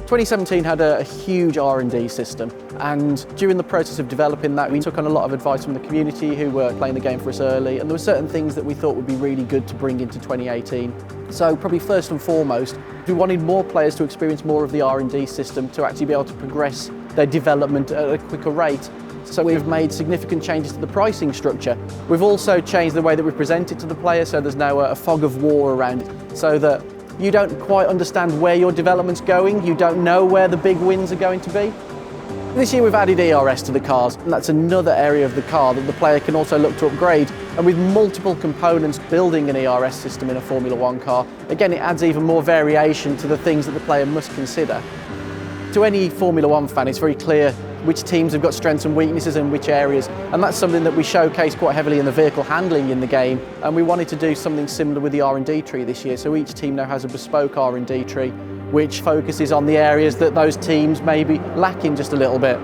2017 had a huge R&D system, and during the process of developing that we took on a lot of advice from the community who were playing the game for us early, and there were certain things that we thought would be really good to bring into 2018. So probably first and foremost, we wanted more players to experience more of the R&D system to actually be able to progress their development at a quicker rate. So we've made significant changes to the pricing structure. We've also changed the way that we present it to the player, so there's now a fog of war around it, so that you don't quite understand where your development's going, you don't know where the big wins are going to be. This year we've added ERS to the cars, and that's another area of the car that the player can also look to upgrade. And with multiple components building an ERS system in a Formula One car, again it adds even more variation to the things that the player must consider. To any Formula One fan, it's very clear which teams have got strengths and weaknesses in which areas, and that's something that we showcase quite heavily in the vehicle handling in the game, and we wanted to do something similar with the R&D tree this year. So each team now has a bespoke R&D tree which focuses on the areas that those teams may be lacking just a little bit.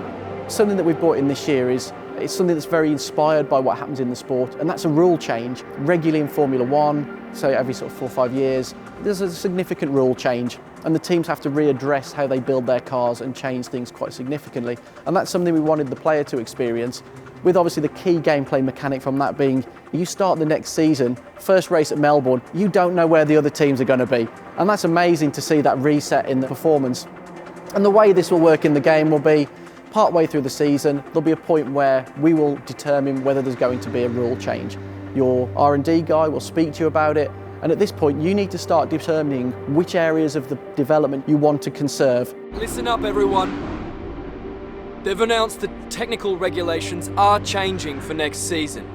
Something that we've brought in this year is it's something that's very inspired by what happens in the sport, and that's a rule change. Regularly in Formula One, so every sort of 4 or 5 years, there's a significant rule change, and the teams have to readdress how they build their cars and change things quite significantly. And that's something we wanted the player to experience, with obviously the key gameplay mechanic from that being, you start the next season, first race at Melbourne, you don't know where the other teams are going to be. And that's amazing to see that reset in the performance. And the way this will work in the game will be, partway through the season, there'll be a point where we will determine whether there's going to be a rule change. Your R&D guy will speak to you about it, and at this point you need to start determining which areas of the development you want to conserve. Listen up everyone. They've announced that technical regulations are changing for next season.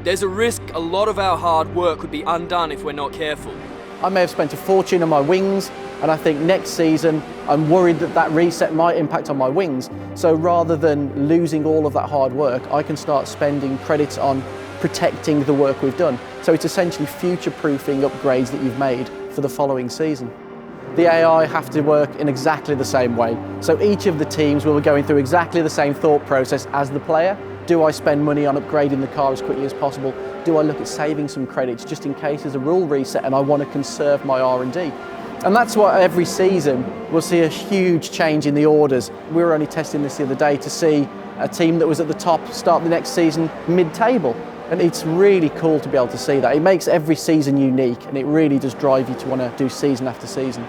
There's a risk a lot of our hard work could be undone if we're not careful. I may have spent a fortune on my wings, and I think next season I'm worried that that reset might impact on my wings. So rather than losing all of that hard work, I can start spending credits on protecting the work we've done. So it's essentially future-proofing upgrades that you've made for the following season. The AI have to work in exactly the same way. So each of the teams will be going through exactly the same thought process as the player. Do I spend money on upgrading the car as quickly as possible? Do I look at saving some credits just in case there's a rule reset and I want to conserve my R&D? And that's why every season we'll see a huge change in the orders. We were only testing this the other day to see a team that was at the top start the next season mid-table. And it's really cool to be able to see that. It makes every season unique, and it really does drive you to want to do season after season.